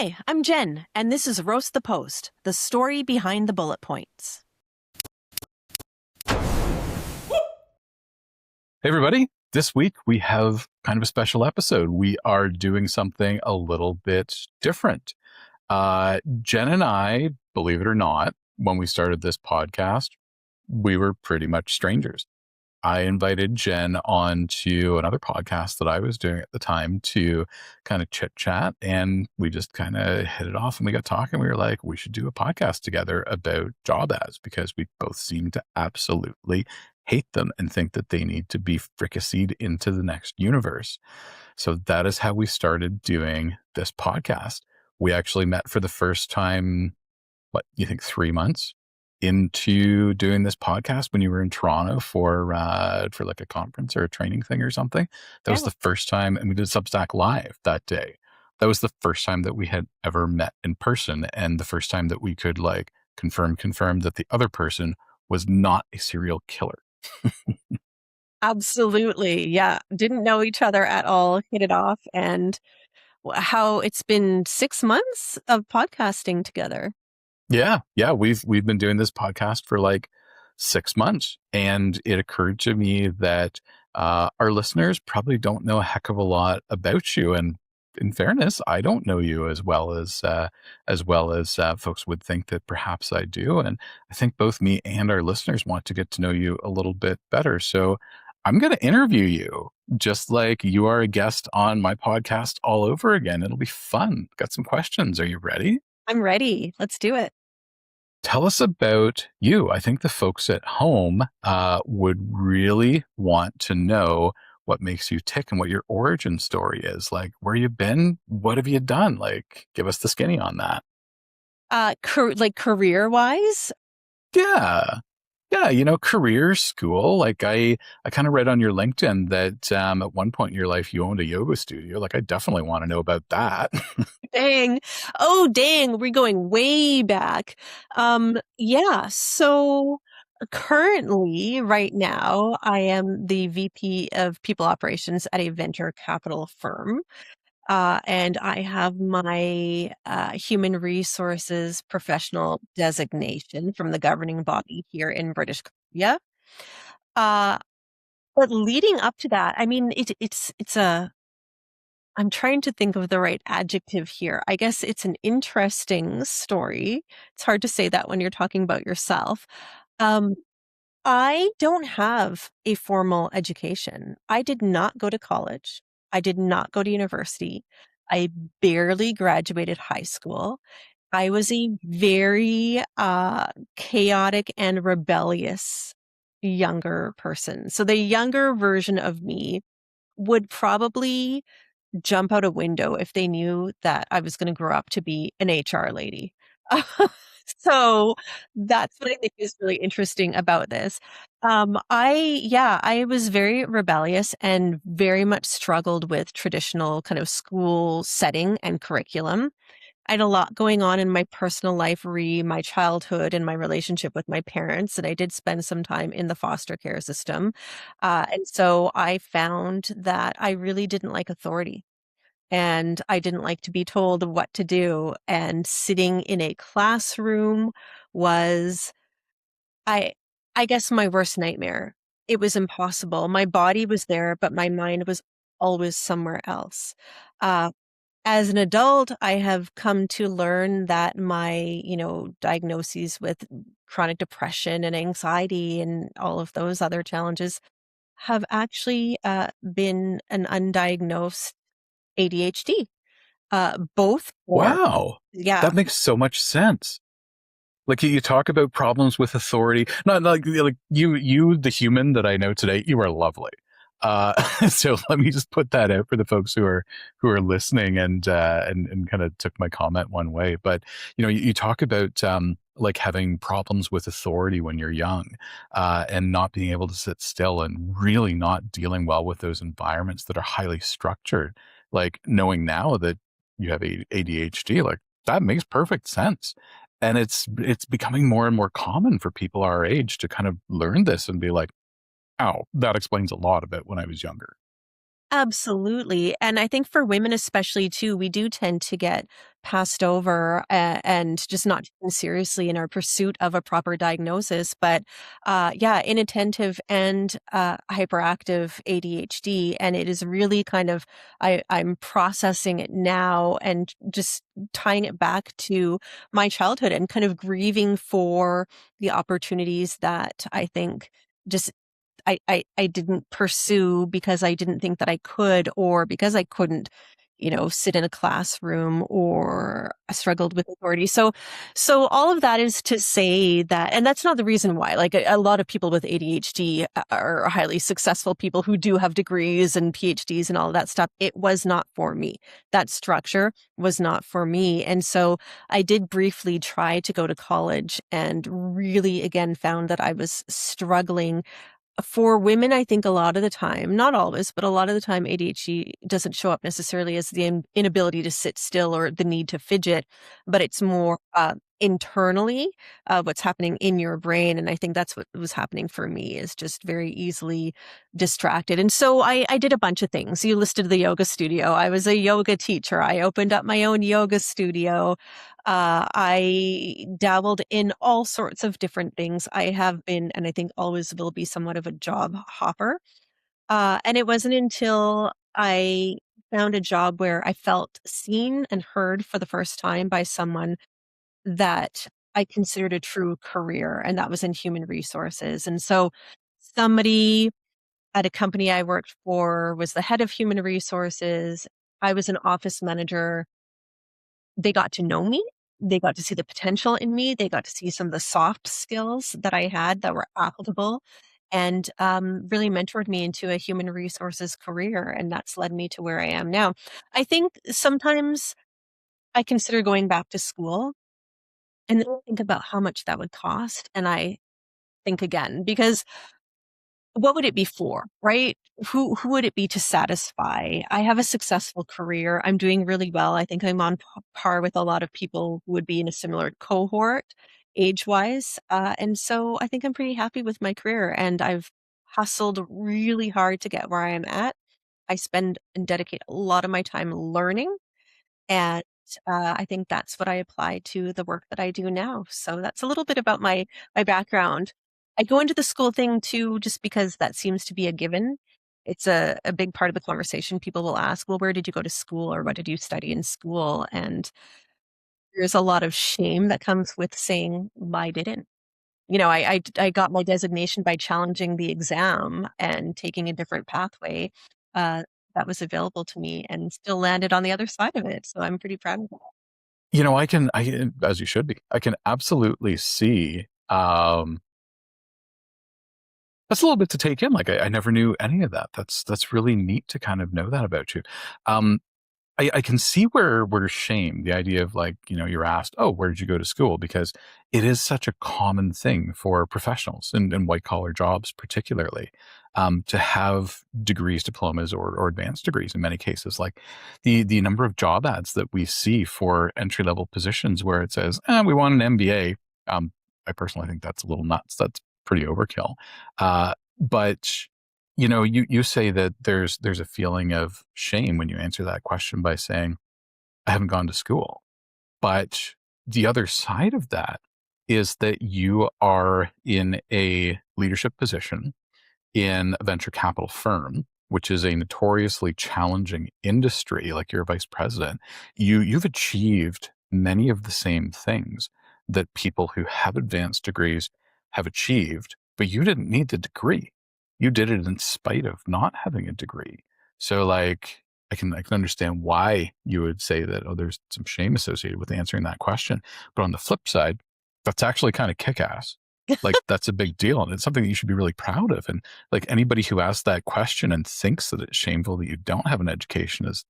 Hi, I'm Jen, and this is Roast the Post, the story behind the bullet points. Hey, everybody. This week we have kind of a special episode. We are doing something a little bit different. Jen and I, believe it or not, when we started this podcast, we were pretty much strangers. I invited Jen on to another podcast that I was doing at the time to kind of chit chat, and we just kind of hit it off and we got talking. We were like, we should do a podcast together about job ads because we both seem to absolutely hate them and think that they need to be fricasseed into the next universe. So that is how we started doing this podcast. We actually met for the first time, what you think, 3 months into doing this podcast when you were in Toronto for like a conference or a training thing or something. That was Yeah. the first time, and we did Substack Live that day. That was the first time that we had ever met in person, and the first time that we could like confirm that the other person was not a serial killer. Absolutely. Yeah. Didn't know each other at all, hit it off, and how it's been 6 months of podcasting together. Yeah, we've been doing this podcast for like 6 months, and it occurred to me that our listeners probably don't know a heck of a lot about you. And in fairness, I don't know you as folks would think that perhaps I do. And I think both me and our listeners want to get to know you a little bit better. So I'm going to interview you just like you are a guest on my podcast all over again. It'll be fun. Got some questions. Are you ready? I'm ready. Let's do it. Tell us about you. I think the folks at home would really want to know what makes you tick and what your origin story is. Like, where you been? What have you done? Like, give us the skinny on that. Career wise, Yeah. Yeah, career, school. Like I kind of read on your LinkedIn that at one point in your life you owned a yoga studio. Like I definitely want to know about that. dang. Oh, dang. We're going way back. Yeah. So currently, right now, I am the VP of People Operations at a venture capital firm. And I have my human resources professional designation from the governing body here in British Columbia. Uh, but leading up to that, I mean, it's a. I'm trying to think of the right adjective here. I guess it's an interesting story. It's hard to say that when you're talking about yourself. Um, I don't have a formal education. I did not go to college. I did not go to university. I barely graduated high school. I was a very chaotic and rebellious younger person. So the younger version of me would probably jump out a window if they knew that I was going to grow up to be an HR lady. So that's what I think is really interesting about this. I was very rebellious and very much struggled with traditional kind of school setting and curriculum. I had a lot going on in my personal life, my childhood and my relationship with my parents. And I did spend some time in the foster care system. And so I found that I really didn't like authority and I didn't like to be told what to do. And sitting in a classroom was, I, I guess, my worst nightmare. It was impossible. My body was there, but my mind was always somewhere else. Uh, as an adult, I have come to learn that my, diagnoses with chronic depression and anxiety and all of those other challenges have actually been an undiagnosed ADHD. Both for, Wow. yeah. That makes so much sense. Like you talk about problems with authority. Not like you, the human that I know today, you are lovely. So let me just put that out for the folks who are listening and kind of took my comment one way. But you talk about like having problems with authority when you're young, and not being able to sit still and really not dealing well with those environments that are highly structured. Like knowing now that you have ADHD, like that makes perfect sense. And it's becoming more and more common for people our age to kind of learn this and be like, oh, that explains a lot about when I was younger. Absolutely. And I think for women especially too, we do tend to get passed over and just not taken seriously in our pursuit of a proper diagnosis. But yeah, inattentive and hyperactive ADHD. And it is really kind of, I'm processing it now and just tying it back to my childhood and kind of grieving for the opportunities that I think just I didn't pursue because I didn't think that I could, or because I couldn't, sit in a classroom, or I struggled with authority. So all of that is to say that, and that's not the reason why, like a lot of people with ADHD are highly successful people who do have degrees and PhDs and all of that stuff. It was not for me. That structure was not for me. And so I did briefly try to go to college and really again found that I was struggling. For women, I think a lot of the time, not always, but a lot of the time, ADHD doesn't show up necessarily as the inability to sit still or the need to fidget, but it's more internally what's happening in your brain. And I think that's what was happening for me, is just very easily distracted. And so I did a bunch of things. You listed the yoga studio. I was a yoga teacher. I opened up my own yoga studio. I dabbled in all sorts of different things. I have been, and I think always will be, somewhat of a job hopper. And it wasn't until I found a job where I felt seen and heard for the first time by someone that I considered a true career, and that was in human resources. And so somebody at a company I worked for was the head of human resources. I was an office manager. They got to know me. They got to see the potential in me. They got to see some of the soft skills that I had that were applicable, and really mentored me into a human resources career. And that's led me to where I am now. I think sometimes I consider going back to school, and then I think about how much that would cost. And I think again, because what would it be for, right? Who would it be to satisfy? I have a successful career. I'm doing really well. I think I'm on par with a lot of people who would be in a similar cohort age-wise. And so I think I'm pretty happy with my career, and I've hustled really hard to get where I am at. I spend and dedicate a lot of my time learning, and I think that's what I apply to the work that I do now. So that's a little bit about my background. I go into the school thing too, just because that seems to be a given. It's a big part of the conversation. People will ask, well, where did you go to school, or what did you study in school? And there's a lot of shame that comes with saying, well, I didn't. I got my designation by challenging the exam and taking a different pathway uh, that was available to me, and still landed on the other side of it. So I'm pretty proud of that. As you should be, I can absolutely see, that's a little bit to take in. Like I never knew any of that. That's really neat to kind of know that about you. Um, I can see where shame, the idea of like, you're asked, oh, where did you go to school? Because it is such a common thing for professionals and white collar jobs, particularly, to have degrees, diplomas, or advanced degrees in many cases. Like the number of job ads that we see for entry level positions where it says, we want an MBA. I personally think that's a little nuts. That's pretty overkill. But you say that there's a feeling of shame when you answer that question by saying, I haven't gone to school. But the other side of that is that you are in a leadership position in a venture capital firm, which is a notoriously challenging industry. Like, you're a vice president, you've achieved many of the same things that people who have advanced degrees have achieved, but you didn't need the degree. You did it in spite of not having a degree. So like, I can understand why you would say that, oh, there's some shame associated with answering that question. But on the flip side, that's actually kind of kick-ass. Like, that's a big deal, and it's something that you should be really proud of. And like, anybody who asks that question and thinks that it's shameful that you don't have an education is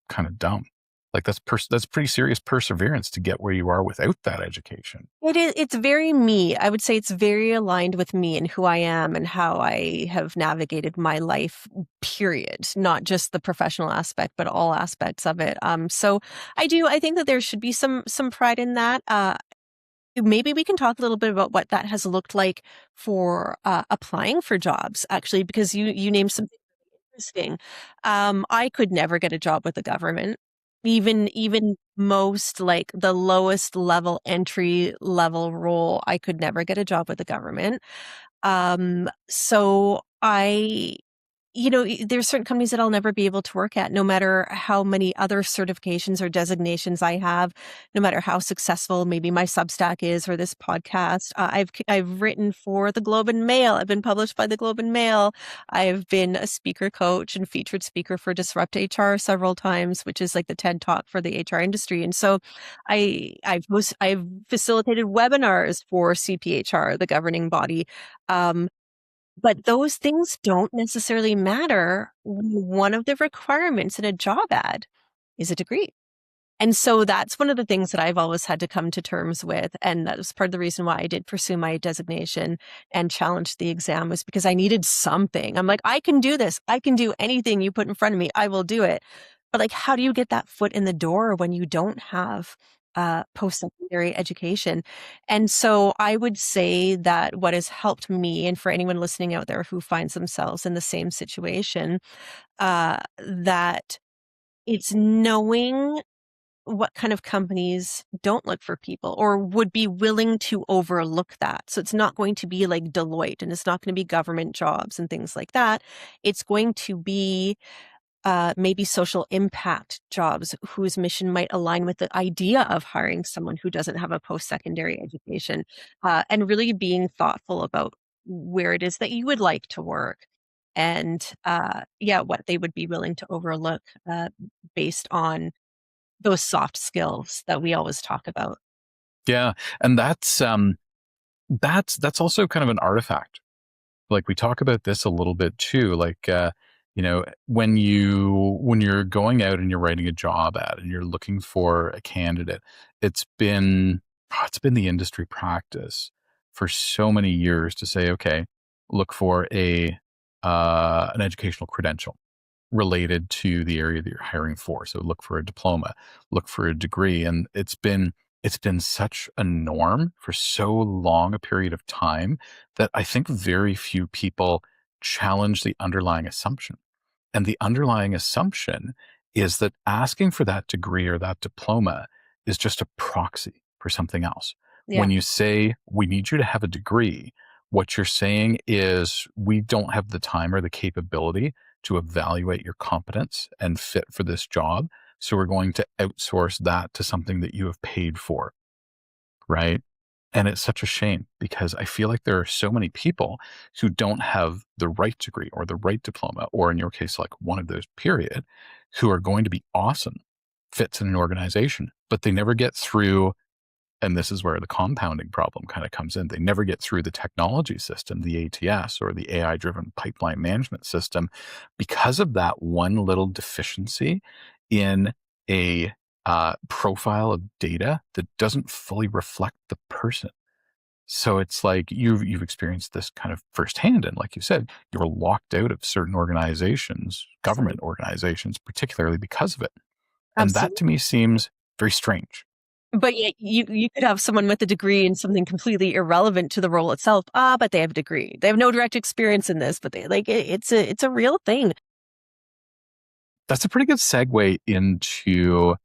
kind of dumb. Like, that's pretty serious perseverance to get where you are without that education. It's very me. I would say it's very aligned with me and who I am and how I have navigated my life, period. Not just the professional aspect, but all aspects of it. So I think that there should be some pride in that. Maybe we can talk a little bit about what that has looked like for applying for jobs, actually, because you named some. Interesting. I could never get a job with the government. Even most like the lowest level entry level role, I could never get a job with the government. So there's certain companies that I'll never be able to work at, no matter how many other certifications or designations I have, no matter how successful maybe my Substack is or this podcast. I've written for the Globe and Mail. I've been published by the Globe and Mail. I've been a speaker coach and featured speaker for Disrupt HR several times, which is like the TED Talk for the HR industry. And so I've facilitated webinars for CPHR, the governing body. Um, but those things don't necessarily matter when one of the requirements in a job ad is a degree. And so that's one of the things that I've always had to come to terms with. And that was part of the reason why I did pursue my designation and challenge the exam, was because I needed something. I'm like, I can do this. I can do anything you put in front of me. I will do it. But like, how do you get that foot in the door when you don't have post-secondary education? And so I would say that what has helped me, and for anyone listening out there who finds themselves in the same situation, that it's knowing what kind of companies don't look for people or would be willing to overlook that. So it's not going to be like Deloitte, and it's not going to be government jobs and things like that. It's going to be maybe social impact jobs whose mission might align with the idea of hiring someone who doesn't have a post-secondary education, and really being thoughtful about where it is that you would like to work, and yeah, what they would be willing to overlook based on those soft skills that we always talk about. Yeah, and that's also kind of an artifact. Like we talk about this a little bit too. Like when you're going out and you're writing a job ad and you're looking for a candidate, it's been it's been the industry practice for so many years to say, okay, look for a an educational credential related to the area that you're hiring for. So look for a diploma, look for a degree. And it's been such a norm for so long a period of time that I think very few people challenge the underlying assumption. And the underlying assumption is that asking for that degree or that diploma is just a proxy for something else. Yeah, When you say, we need you to have a degree, what you're saying is, we don't have the time or the capability to evaluate your competence and fit for this job. So we're going to outsource that to something that you have paid for. Right. And it's such a shame because I feel like there are so many people who don't have the right degree or the right diploma, or in your case, like one of those, period, who are going to be awesome fits in an organization, but they never get through. And this is where the compounding problem kind of comes in. They never get through the technology system, the ATS or the AI driven pipeline management system, because of that one little deficiency in a profile of data that doesn't fully reflect the person. So it's like you've experienced this kind of firsthand, and like you said, you're locked out of certain organizations, government absolutely. organizations, particularly because of it. And that to Absolutely. me seems very strange. But yet you could have someone with a degree in something completely irrelevant to the role itself. But they have a degree. They have no direct experience in this, but they like it's a real thing. That's a pretty good segue into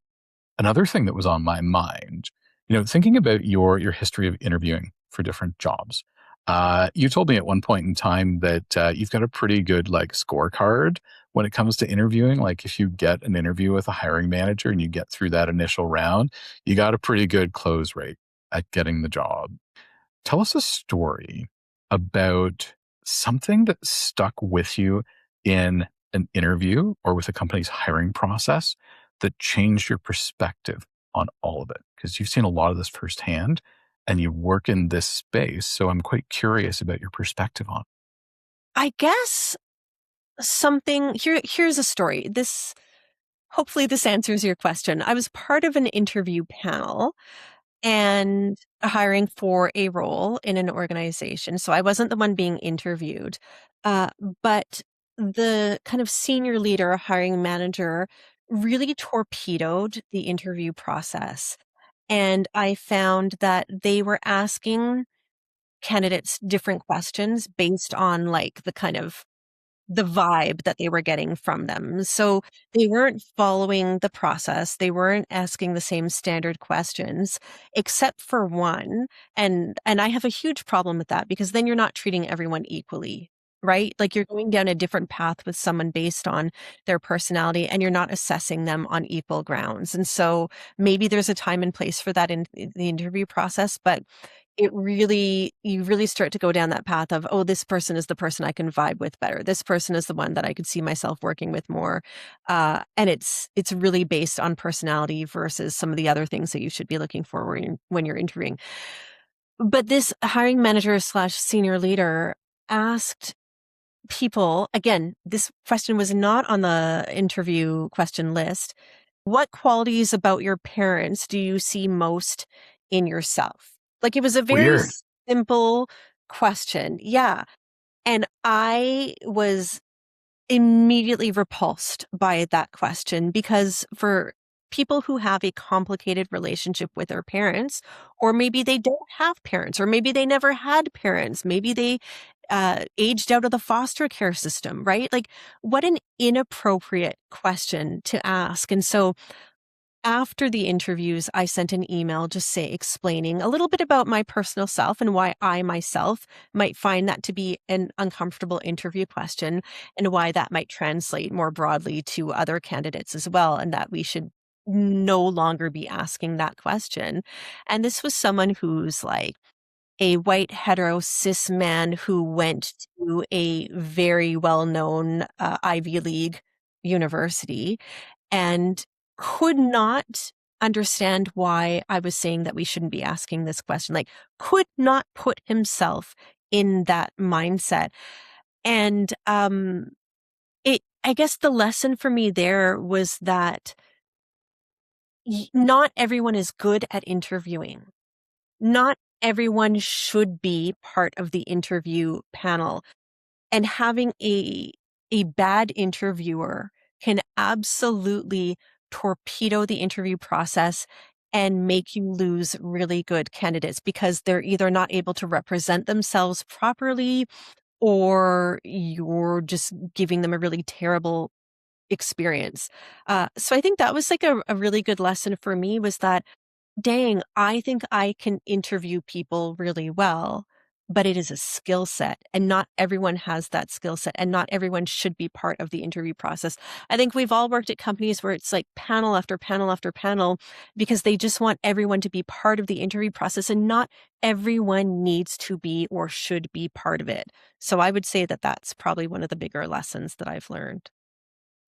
another thing that was on my mind. Thinking about your history of interviewing for different jobs. You told me at one point in time that you've got a pretty good like scorecard when it comes to interviewing. Like if you get an interview with a hiring manager and you get through that initial round, you got a pretty good close rate at getting the job. Tell us a story about something that stuck with you in an interview or with a company's hiring process that changed your perspective on all of it. Because you've seen a lot of this firsthand and you work in this space. So I'm quite curious about your perspective on it. I guess here's a story. This hopefully this answers your question. I was part of an interview panel and hiring for a role in an organization. So I wasn't the one being interviewed, uh, but the kind of senior leader, hiring manager, really torpedoed the interview process. And I found that they were asking candidates different questions based on like the kind of the vibe that they were getting from them. So they weren't following the process. They weren't asking the same standard questions, except for one. And I have a huge problem with that because then you're not treating everyone equally, right? Like you're going down a different path with someone based on their personality and you're not assessing them on equal grounds. And so maybe there's a time and place for that in the interview process, but you really start to go down that path of, oh, this person is the person I can vibe with better. This person is the one that I could see myself working with more. And it's really based on personality versus some of the other things that you should be looking for when you're interviewing. But this hiring manager slash senior leader asked people, again, this question was not on the interview question list. What qualities about your parents do you see most in yourself? Like it was a very Weird. simple question. Yeah. And I was immediately repulsed by that question because for people who have a complicated relationship with their parents, or maybe they don't have parents, or maybe they never had parents, maybe they aged out of the foster care system, right? Like, what an inappropriate question to ask. And so after the interviews, I sent an email just explaining a little bit about my personal self and why I myself might find that to be an uncomfortable interview question and why that might translate more broadly to other candidates as well, and that we should no longer be asking that question. And this was someone who's like a white hetero cis man who went to a very well-known Ivy League university and could not understand why I was saying that we shouldn't be asking this question, like could not put himself in that mindset. And I guess the lesson for me there was that not everyone is good at interviewing. Not everyone should be part of the interview panel. And having a bad interviewer can absolutely torpedo the interview process and make you lose really good candidates because they're either not able to represent themselves properly or you're just giving them a really terrible experience. So I think that was like a really good lesson for me was that dang, I think I can interview people really well, but it is a skill set, and not everyone has that skill set, and not everyone should be part of the interview process. I think we've all worked at companies where it's like panel after panel after panel because they just want everyone to be part of the interview process, and not everyone needs to be or should be part of it. So I would say that that's probably one of the bigger lessons that I've learned.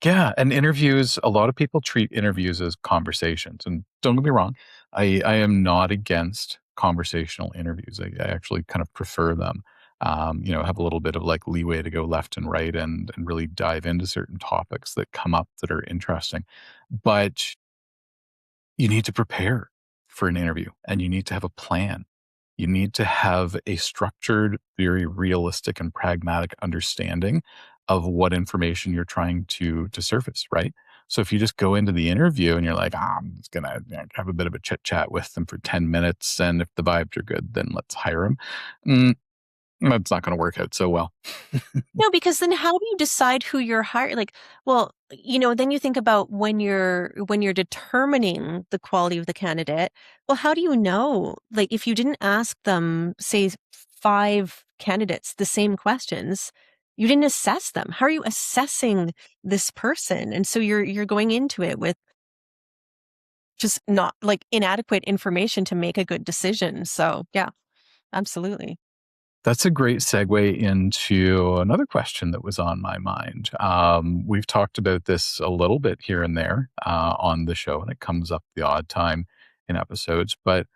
Yeah, and interviews, a lot of people treat interviews as conversations. And don't get me wrong, I am not against conversational interviews. I actually kind of prefer them. Have a little bit of like leeway to go left and right and really dive into certain topics that come up that are interesting. But you need to prepare for an interview and you need to have a plan. You need to have a structured, very realistic and pragmatic understanding of what information you're trying to surface, right? So if you just go into the interview and you're like, I'm just gonna have a bit of a chit chat with them for 10 minutes, and if the vibes are good, then let's hire them. Mm, that's not going to work out so well. No, because then how do you decide who you're hiring? Like, well, then you think about when you're determining the quality of the candidate. Well, how do you know? Like, if you didn't ask them, say, 5 candidates the same questions, you didn't assess them. How are you assessing this person? And so you're going into it with just not like inadequate information to make a good decision. So yeah, absolutely. That's a great segue into another question that was on my mind. We've talked about this a little bit here and there on the show, and it comes up the odd time in episodes. But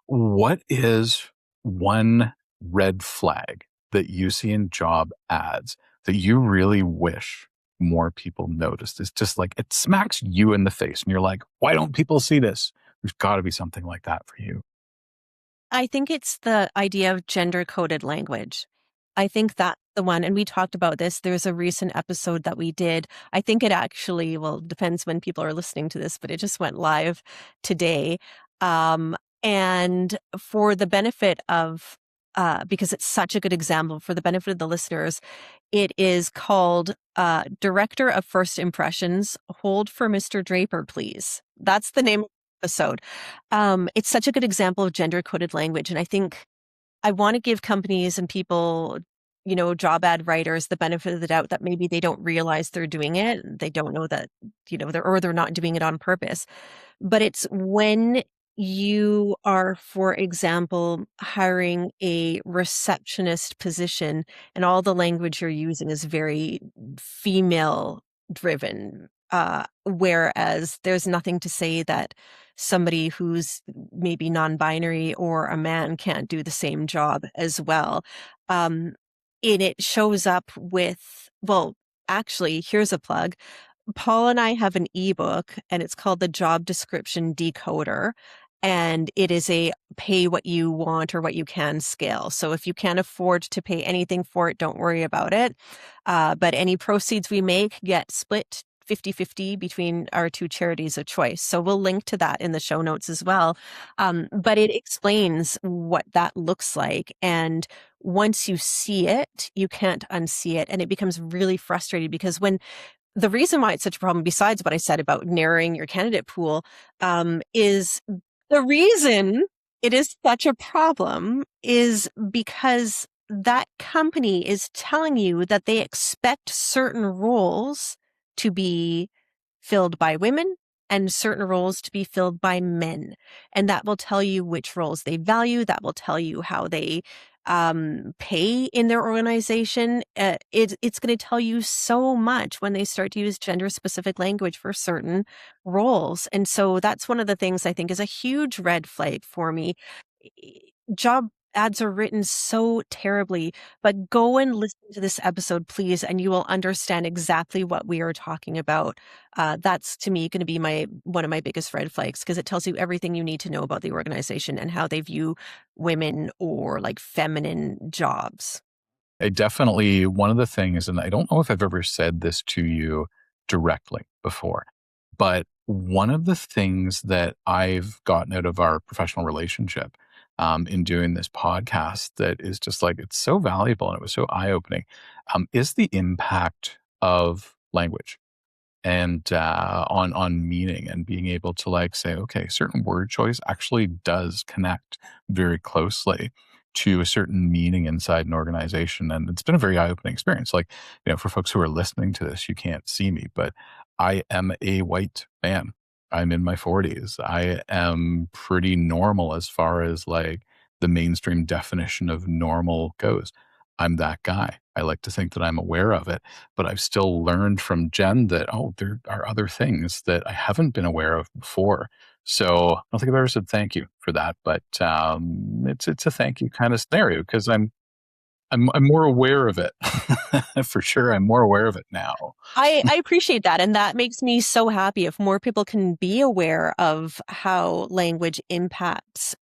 what is one red flag that you see in job ads that you really wish more people noticed? It's just like it smacks you in the face, and you're like, why don't people see this? There's got to be something like that for you. I think it's the idea of gender coded language. I think that's the one. And we talked about this. There's a recent episode that we did. I think it actually, well, depends when people are listening to this, but it just went live today. And for the benefit of because it's such a good example for the benefit of the listeners. It is called Director of First Impressions, Hold for Mr. Draper, Please. That's the name of the episode. It's such a good example of gender coded language. And I think I want to give companies and people, job ad writers the benefit of the doubt that maybe they don't realize they're doing it. They don't know that, they're not doing it on purpose. But it's when you are, for example, hiring a receptionist position and all the language you're using is very female driven. Whereas there's nothing to say that somebody who's maybe non-binary or a man can't do the same job as well. Um, and it shows up with, well, actually, here's a plug. Paul and I have an ebook and it's called the Job Description Decoder. And it is a pay what you want or what you can scale. So if you can't afford to pay anything for it, don't worry about it. But any proceeds we make get split 50-50 between our two charities of choice. So we'll link to that in the show notes as well. But it explains what that looks like. And once you see it, you can't unsee it. And it becomes really frustrating because the reason why it's such a problem, besides what I said about narrowing your candidate pool, is the reason it is such a problem is because that company is telling you that they expect certain roles to be filled by women and certain roles to be filled by men. And that will tell you which roles they value. That will tell you how they pay in their organization. It's going to tell you so much when they start to use gender specific language for certain roles. And so that's one of the things I think is a huge red flag for me. Job ads are written so terribly, but go and listen to this episode, please, and you will understand exactly what we are talking about. That's to me going to be one of my biggest red flags because it tells you everything you need to know about the organization and how they view women or like feminine jobs. I definitely, one of the things, and I don't know if I've ever said this to you directly before, but one of the things that I've gotten out of our professional relationship in doing this podcast that is just like, it's so valuable and it was so eye opening, is the impact of language and on meaning and being able to like say, okay, certain word choice actually does connect very closely to a certain meaning inside an organization. And it's been a very eye-opening experience. Like, for folks who are listening to this, you can't see me, but I am a white man. I'm in my 40s. I am pretty normal as far as like the mainstream definition of normal goes. I'm that guy. I like to think that I'm aware of it, but I've still learned from Jen that, oh, there are other things that I haven't been aware of before. So I don't think I've ever said thank you for that, but it's a thank you kind of scenario because I'm more aware of it for sure. I'm more aware of it now. I appreciate that. And that makes me so happy if more people can be aware of how language impacts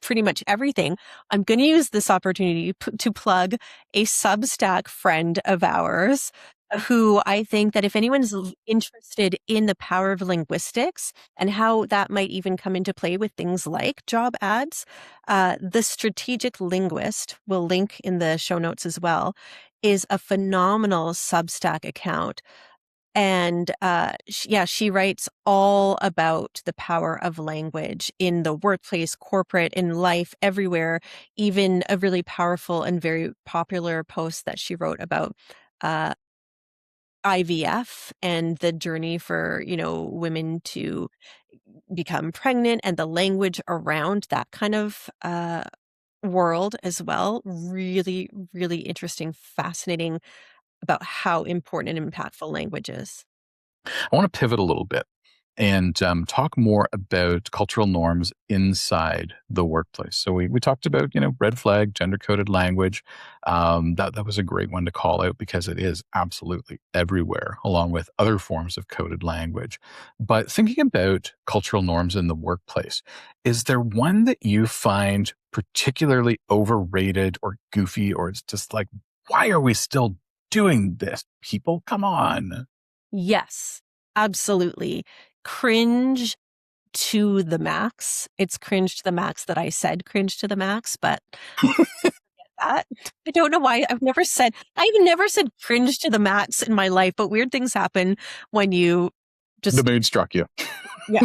pretty much everything. I'm going to use this opportunity to plug a Substack friend of ours who I think that if anyone's interested in the power of linguistics and how that might even come into play with things like job ads, the strategic linguist, will link in the show notes as well, is a phenomenal Substack account. And she writes all about the power of language in the workplace, corporate, in life, everywhere. Even a really powerful and very popular post that she wrote about IVF and the journey for, women to become pregnant and the language around that kind of world as well. Really, really interesting, fascinating about how important and impactful language is. I want to pivot a little bit and talk more about cultural norms inside the workplace. So we talked about, red flag, gender coded language. That was a great one to call out because it is absolutely everywhere, along with other forms of coded language. But thinking about cultural norms in the workplace, is there one that you find particularly overrated or goofy, or it's just like, why are we still doing this? People, come on. Yes, absolutely. Cringe to the max. It's cringe to the max that I said cringe to the max, but that. I don't know why. I've never said cringe to the max in my life, but weird things happen when you The just, mood struck you. yeah.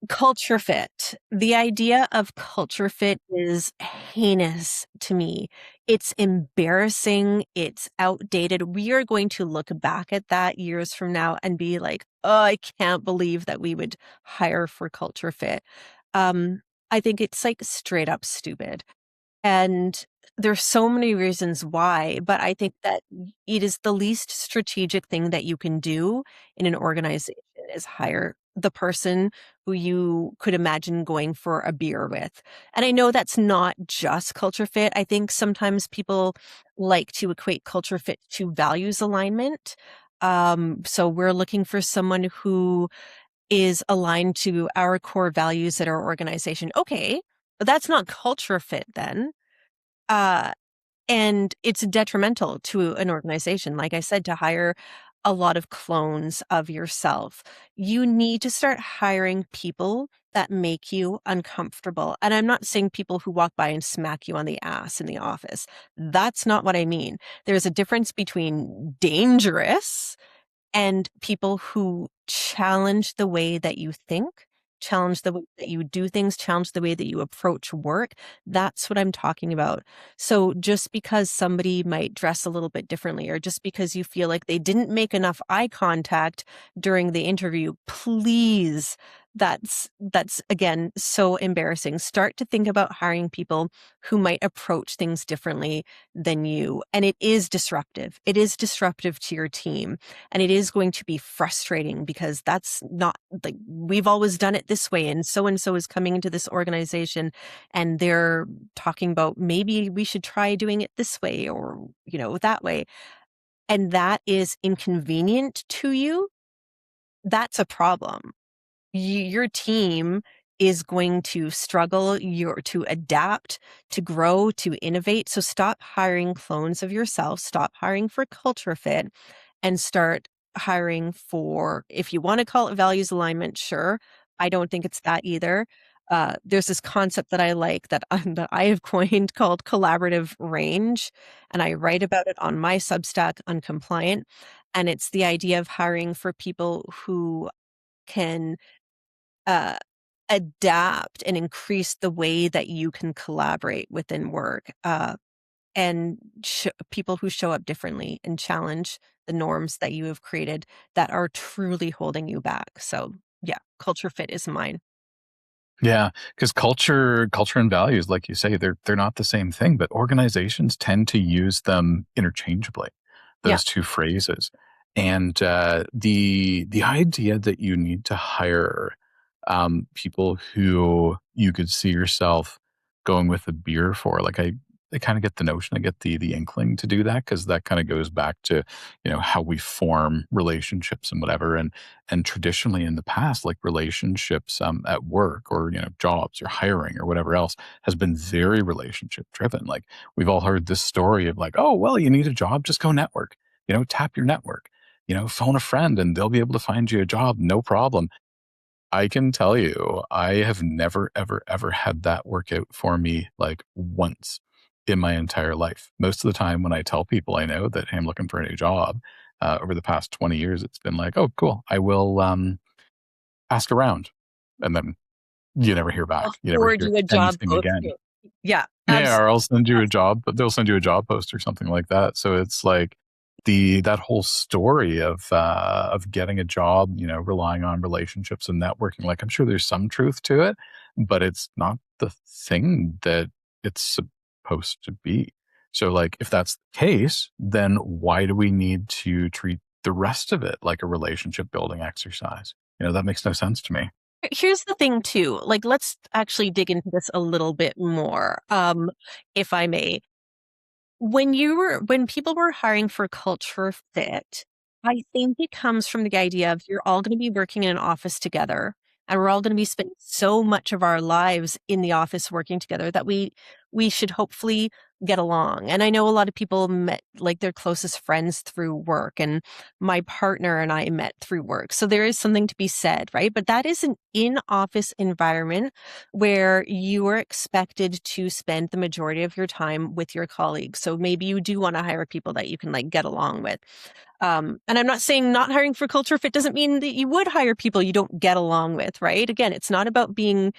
Culture fit. The idea of culture fit is heinous to me. It's embarrassing. It's outdated. We are going to look back at that years from now and be like, oh, I can't believe that we would hire for culture fit. Um, I think it's like straight up stupid. And there's so many reasons why, but I think that it is the least strategic thing that you can do in an organization is hire the person who you could imagine going for a beer with. And I know that's not just culture fit. I think sometimes people like to equate culture fit to values alignment. So we're looking for someone who is aligned to our core values at our organization. Okay, but that's not culture fit then. Uh, and it's detrimental to an organization, like I said, to hire a lot of clones of yourself. You need to start hiring people that make you uncomfortable. And I'm not saying people who walk by and smack you on the ass in the office. That's not what I mean. There's a difference between dangerous and people who challenge the way that you think, challenge the way that you do things, challenge the way that you approach work. That's what I'm talking about. So just because somebody might dress a little bit differently, or just because you feel like they didn't make enough eye contact during the interview, please, that's again so embarrassing. Start to think about hiring people who might approach things differently than you. And it is disruptive. It is disruptive to your team. And it is going to be frustrating because that's not like we've always done it this way. And so is coming into this organization and they're talking about maybe we should try doing it this way or, that way. And that is inconvenient to you. That's a problem. Your team is going to struggle to adapt, to grow, to innovate. So stop hiring clones of yourself, stop hiring for culture fit, and start hiring for, if you want to call it values alignment, sure. I don't think it's that either. There's this concept that I like that I have coined called collaborative range, and I write about it on my Substack, Uncompliant. And it's the idea of hiring for people who can uh, adapt and increase the way that you can collaborate within work, and people who show up differently and challenge the norms that you have created that are truly holding you back. So, yeah, culture fit is mine. Yeah, because culture and values, like you say, they're not the same thing, but organizations tend to use them interchangeably, Yeah. those two phrases. And the idea that you need to hire people who you could see yourself going with a beer for, like I kind of get the notion, I get the inkling to do that because that kind of goes back to how we form relationships and whatever, and traditionally in the past, like relationships at work or jobs or hiring or whatever else has been very relationship driven. Like we've all heard this story of like, oh well, you need a job, just go network, tap your network, phone a friend and they'll be able to find you a job, no problem. I can tell you, I have never, ever, ever had that work out for me like once in my entire life. Most of the time, when I tell people I know that, hey, I'm looking for a new job, over the past 20 years, it's been like, oh, cool. I will ask around. And then you never hear I'll back. You never forward hear you a job anything post again. too. Yeah, Yeah, or I'll send you a absolutely. job, but they'll send you a job post or something like that. So it's like that whole story of getting a job, relying on relationships and networking. Like I'm sure there's some truth to it, but it's not the thing that it's supposed to be. So like if that's the case, then why do we need to treat the rest of it like a relationship building exercise? That makes no sense to me. Here's the thing too, like, let's actually dig into this a little bit more, if I may. When people were hiring for culture fit, I think it comes from the idea of you're all gonna be working in an office together, and we're all gonna be spending so much of our lives in the office working together that we should hopefully get along. And I know a lot of people met like their closest friends through work, and my partner and I met through work. So there is something to be said, right? But that is an in-office environment where you are expected to spend the majority of your time with your colleagues. So maybe you do want to hire people that you can like get along with. And I'm not saying not hiring for culture fit doesn't mean that you would hire people you don't get along with, right? Again, it's not about being,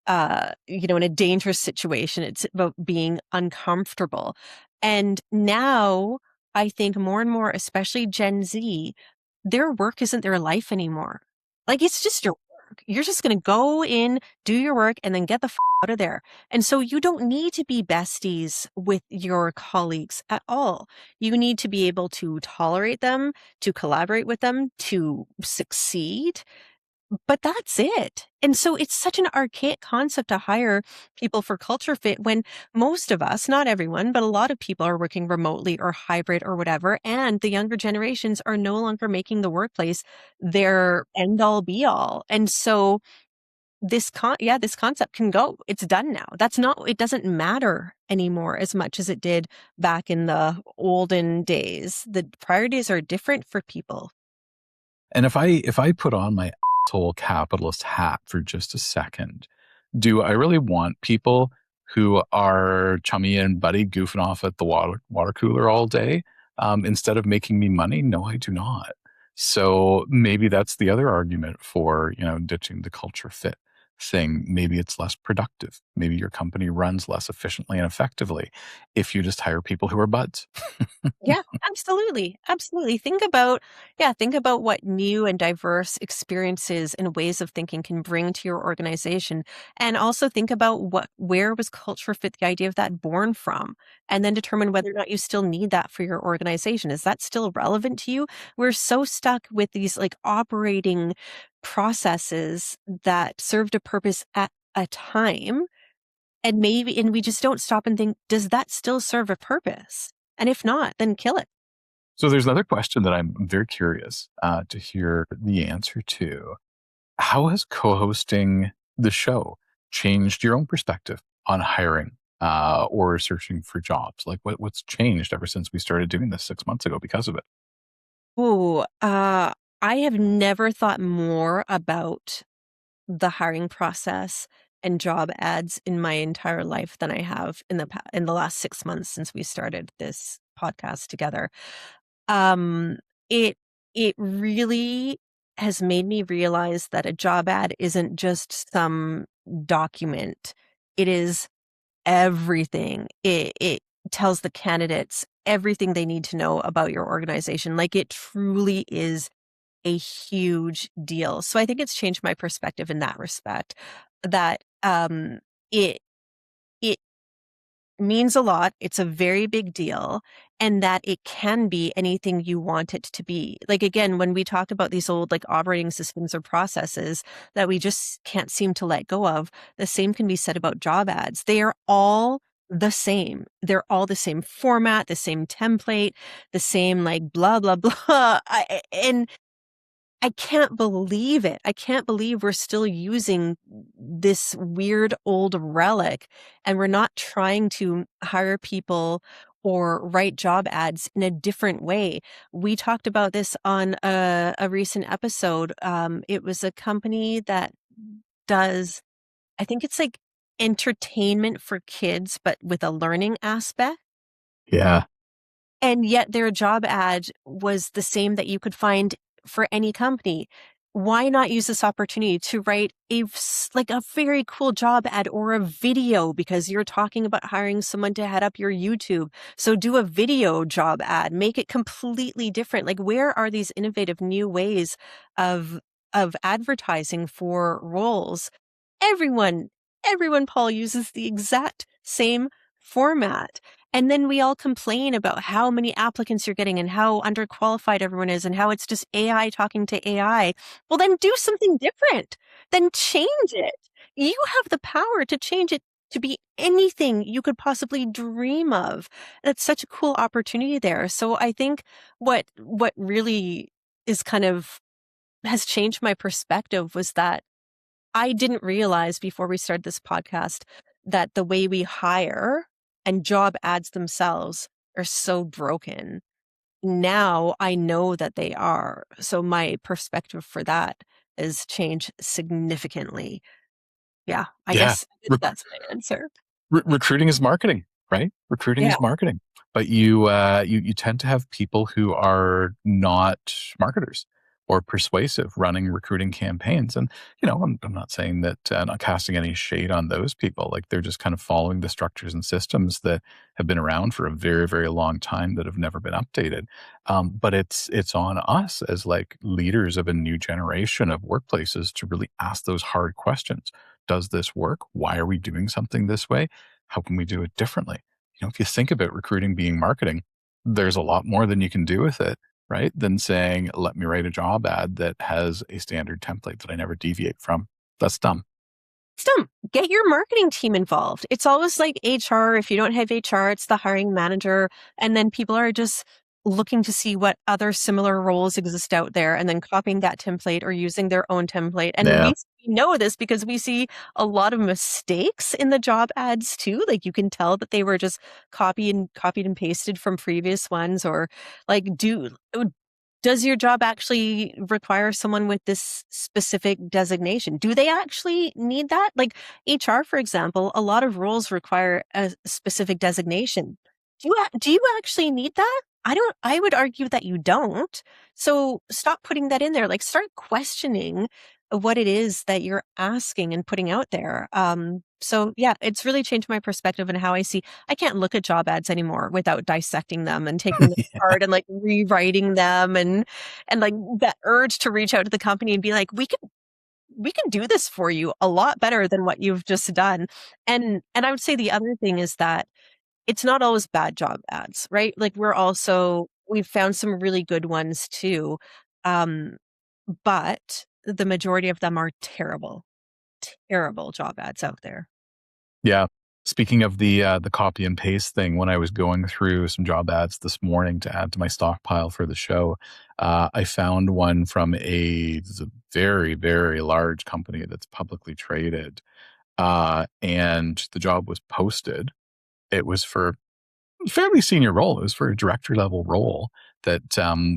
in a dangerous situation. It's about being uncomfortable. And now I think more and more, especially Gen Z, their work isn't their life anymore. Like it's just your work. You're just going to go in, do your work, and then get the out of there. And so you don't need to be besties with your colleagues at all. You need to be able to tolerate them, to collaborate with them, to succeed. But that's it. And so it's such an archaic concept to hire people for culture fit when most of us, not everyone, but a lot of people are working remotely or hybrid or whatever. And the younger generations are no longer making the workplace their end all be all. And so this concept can go. It's done now. It doesn't matter anymore as much as it did back in the olden days. The priorities are different for people. And if I put on my asshole capitalist hat for just a second, do I really want people who are chummy and buddy goofing off at the water cooler all day instead of making me money? No, I do not. So maybe that's the other argument for ditching the culture fit thing. Maybe it's less productive. Maybe your company runs less efficiently and effectively if you just hire people who are buds. Yeah, absolutely. Absolutely. Think about what new and diverse experiences and ways of thinking can bring to your organization. And also think about where was culture fit the idea of that born from? And then determine whether or not you still need that for your organization. Is that still relevant to you? We're so stuck with these like operating processes that served a purpose at a time, and we just don't stop and think, does that still serve a purpose? And if not, then kill it. So there's another question that I'm very curious to hear the answer to. How has co-hosting the show changed your own perspective on hiring or searching for jobs? Like what's changed ever since we started doing this 6 months ago because of it? Ooh, I have never thought more about the hiring process and job ads in my entire life than I have in the last 6 months since we started this podcast together. Um, it it really has made me realize that a job ad isn't just some document. It is everything. It tells the candidates everything they need to know about your organization. Like it truly is a huge deal. So I think it's changed my perspective in that respect, that it it means a lot. It's a very big deal, and that it can be anything you want it to be. Like again, when we talk about these old like operating systems or processes that we just can't seem to let go of, the same can be said about job ads. They are all the same. They're all the same format, the same template, the same like blah blah blah. And I can't believe it. I can't believe we're still using this weird old relic, and we're not trying to hire people or write job ads in a different way. We talked about this on a recent episode. It was a company that does, I think it's like entertainment for kids, but with a learning aspect. Yeah. And yet their job ad was the same that you could find for any company. Why not use this opportunity to write like a very cool job ad or a video, because you're talking about hiring someone to head up your YouTube. So do a video job ad, make it completely different. Like where are these innovative new ways of advertising for roles? Everyone, everyone, Paul, uses the exact same format. And then we all complain about how many applicants you're getting and how underqualified everyone is and how it's just AI talking to AI. Well, then do something different. Then change it. You have the power to change it to be anything you could possibly dream of. That's such a cool opportunity there. So I think what really is kind of has changed my perspective was that I didn't realize before we started this podcast that the way we hire and job ads themselves are so broken. Now I know that they are. So my perspective for that has changed significantly. Yeah, I Yeah. guess that's my answer. Recruiting is marketing, right? Recruiting Yeah. is marketing. But you tend to have people who are not marketers or persuasive running recruiting campaigns. And, I'm not saying that, not casting any shade on those people. Like, they're just kind of following the structures and systems that have been around for a very, very long time that have never been updated. But it's on us as like leaders of a new generation of workplaces to really ask those hard questions. Does this work? Why are we doing something this way? How can we do it differently? If you think about recruiting being marketing, there's a lot more than you can do with it, right? Than saying, let me write a job ad that has a standard template that I never deviate from. That's dumb. Stump, get your marketing team involved. It's always like HR. If you don't have HR, it's the hiring manager. And then people are just looking to see what other similar roles exist out there and then copying that template or using their own template. And Yeah. we know this because we see a lot of mistakes in the job ads too. Like you can tell that they were just copied and pasted from previous ones or like does your job actually require someone with this specific designation? Do they actually need that? Like HR, for example, a lot of roles require a specific designation. Do you actually need that? I would argue that you don't. So stop putting that in there. Like start questioning what it is that you're asking and putting out there. So yeah, it's really changed my perspective and how I see. I can't look at job ads anymore without dissecting them and taking them apart and like rewriting them and like that urge to reach out to the company and be like, we can do this for you a lot better than what you've just done. And I would say the other thing is that it's not always bad job ads, right? Like we've found some really good ones too. Um, but the majority of them are terrible, terrible job ads out there. Yeah. Speaking of the copy and paste thing, when I was going through some job ads this morning to add to my stockpile for the show, I found one from it's a very, very large company that's publicly traded. And the job was posted. It was for a fairly senior role. It was for a director level role that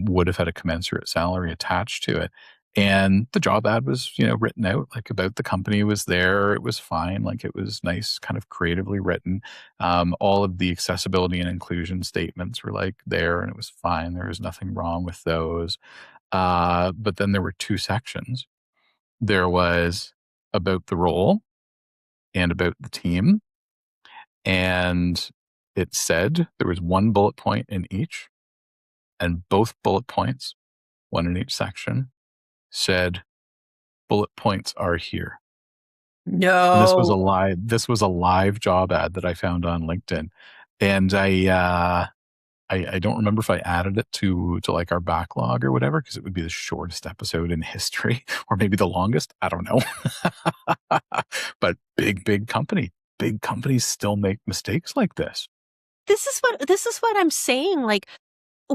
would have had a commensurate salary attached to it. And the job ad was, written out like about the company was there. It was fine. Like it was nice, kind of creatively written. All of the accessibility and inclusion statements were like there and it was fine. There was nothing wrong with those. But then there were two sections. There was about the role and about the team. And it said there was one bullet point in each, and both bullet points, one in each section, said bullet points are here. And No. this was a live job ad that I found on LinkedIn. And I don't remember if I added it to like our backlog or whatever, because it would be the shortest episode in history, or maybe the longest. I don't know. But big company. Big companies still make mistakes like this. This is what I'm saying. Like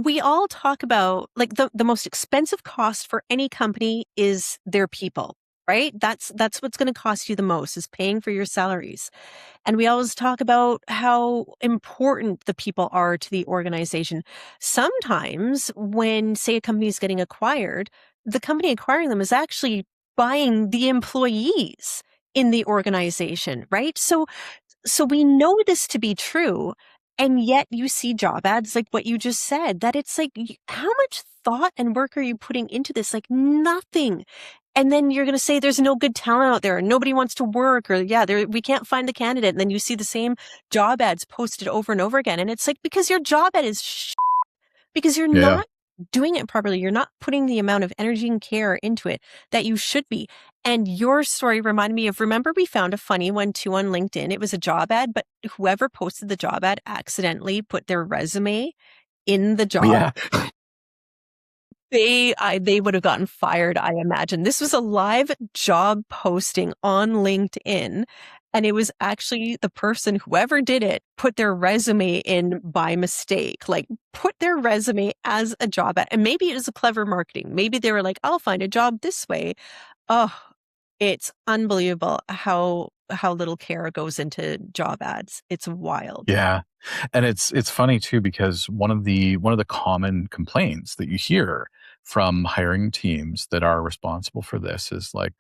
we all talk about like the most expensive cost for any company is their people, right? That's what's going to cost you the most is paying for your salaries. And we always talk about how important the people are to the organization. Sometimes when say a company is getting acquired, the company acquiring them is actually buying the employees in the organization, right? So we know this to be true. And yet you see job ads like what you just said, that it's like, how much thought and work are you putting into this? Like nothing. And then you're going to say there's no good talent out there and nobody wants to work or yeah, we can't find the candidate. And then you see the same job ads posted over and over again. And it's like, because your job ad is because you're Yeah. not doing it properly. You're not putting the amount of energy and care into it that you should be. And your story reminded me of, remember we found a funny one too on LinkedIn. It was a job ad, but whoever posted the job ad accidentally put their resume in the job. Yeah. They would have gotten fired, I imagine. This was a live job posting on LinkedIn. And it was actually the person, whoever did it, put their resume in by mistake, like put their resume as a job ad. And maybe it was a clever marketing. Maybe they were like, I'll find a job this way. Oh, it's unbelievable how how little care goes into job ads. It's wild. Yeah. And it's funny too, because one of the common complaints that you hear from hiring teams that are responsible for this is like,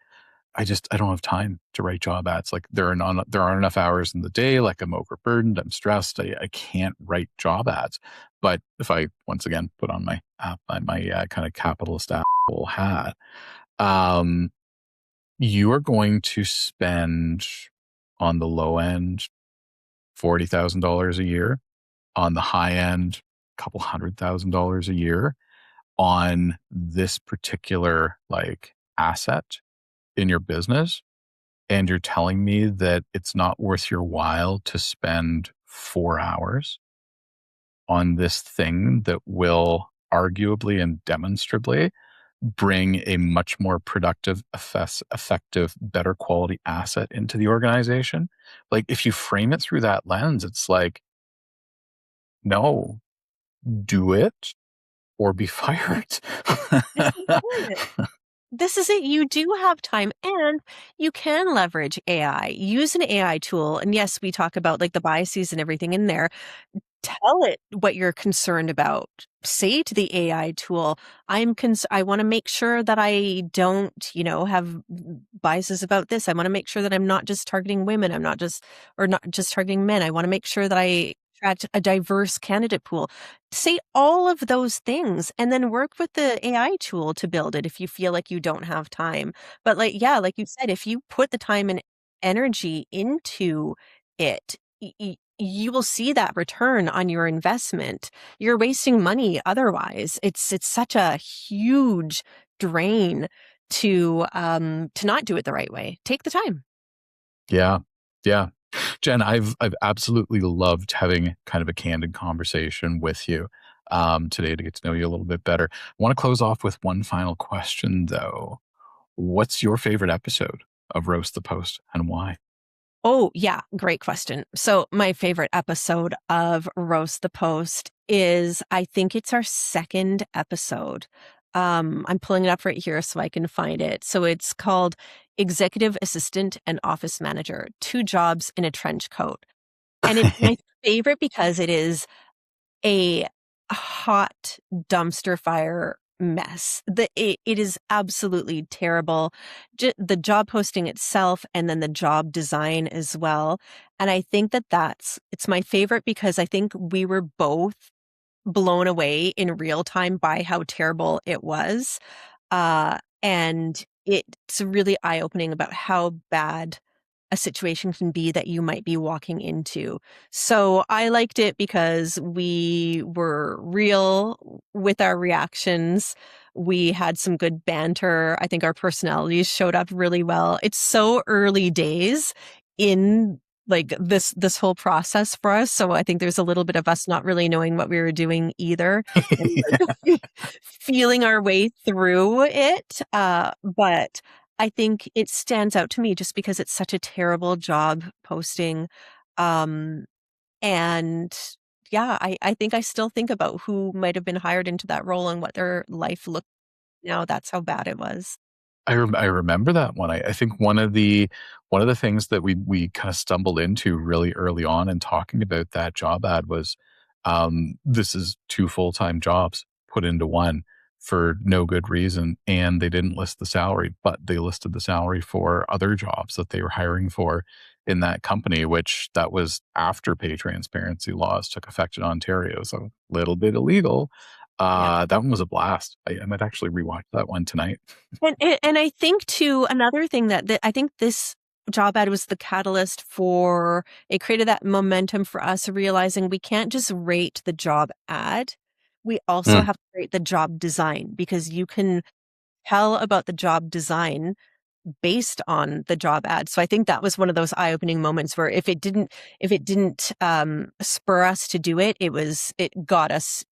I don't have time to write job ads. Like there aren't enough hours in the day. Like I'm overburdened. I'm stressed. I can't write job ads. But if I once again put on my kind of capitalist Apple hat, um, you are going to spend on the low end $40,000 a year, on the high end a couple $100,000 a year on this particular like asset in your business, and you're telling me that it's not worth your while to spend 4 hours on this thing that will arguably and demonstrably bring a much more productive, effective, better quality asset into the organization. Like if you frame it through that lens, it's like, no, do it or be fired. This is it. This is it. You do have time and you can leverage AI. Use an AI tool. And yes, we talk about like the biases and everything in there. Tell it what you're concerned about. Say to the AI tool, I want to make sure that I don't, have biases about this. I want to make sure that I'm not just targeting women. I'm not just, or not just targeting men. I want to make sure that I attract a diverse candidate pool. Say all of those things and then work with the AI tool to build it if you feel like you don't have time. But like, yeah, like you said, if you put the time and energy into it, you will see that return on your investment. You're wasting money otherwise. It's such a huge drain to not do it the right way. Take the time. Yeah. Yeah. Jen, I've absolutely loved having kind of a candid conversation with you today to get to know you a little bit better. I want to close off with one final question though. What's your favorite episode of Roast the Post and why? Oh, yeah, great question. So, my favorite episode of Roast the Post is I think it's our second episode. I'm pulling it up right here so I can find it. So, it's called Executive Assistant and Office Manager, Two Jobs in a Trench Coat. And it's my favorite because it is a hot dumpster fire mess. It is absolutely terrible. The job posting itself and then the job design as well. And I think that it's my favorite because I think we were both blown away in real time by how terrible it was. And it's really eye-opening about how bad a situation can be that you might be walking into. So I liked it because we were real with our reactions. We had some good banter. I think our personalities showed up really well. It's so early days in like this whole process for us. So I think there's a little bit of us not really knowing what we were doing either and like feeling our way through it. But I think it stands out to me just because it's such a terrible job posting. Um, and yeah, I think I still think about who might have been hired into that role and what their life looked now. That's how bad it was. I remember that one. I think one of the things that we kind of stumbled into really early on in talking about that job ad was this is two full-time jobs put into one for no good reason, and they didn't list the salary, but they listed the salary for other jobs that they were hiring for in that company, which that was after pay transparency laws took effect in Ontario, so a little bit illegal. Yeah. That one was a blast. I might actually rewatch that one tonight. And I think too, another thing that I think this job ad was the catalyst for it created that momentum for us realizing we can't just rate the job ad. We also Mm. have to rate the job design because you can tell about the job design based on the job ad. So I think that was one of those eye-opening moments where if it didn't spur us to do it, it got us,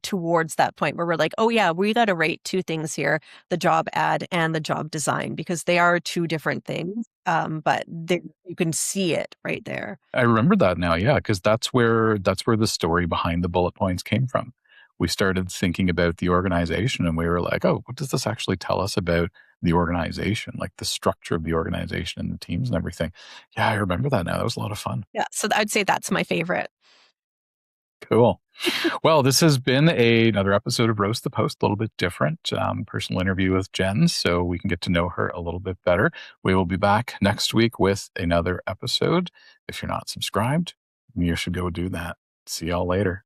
towards that point where we're like, oh yeah, we got to rate two things here, the job ad and the job design, because they are two different things. But you can see it right there. I remember that now, yeah, because that's where the story behind the bullet points came from. We started thinking about the organization, and we were like, "Oh, what does this actually tell us about the organization, like the structure of the organization and the teams and everything. Yeah, I remember that now. That was a lot of fun. Yeah, so I'd say that's my favorite. Cool. Well, this has been another episode of Roast the Post, a little bit different personal interview with Jen, so we can get to know her a little bit better. We will be back next week with another episode. If you're not subscribed, you should go do that. See y'all later.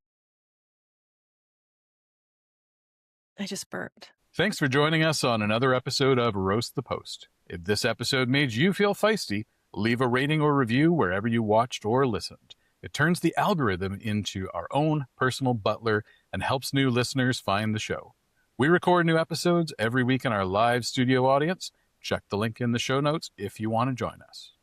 I just burped. Thanks for joining us on another episode of Roast the Post. If this episode made you feel feisty, leave a rating or review wherever you watched or listened. It turns the algorithm into our own personal butler and helps new listeners find the show. We record new episodes every week in our live studio audience. Check the link in the show notes if you want to join us.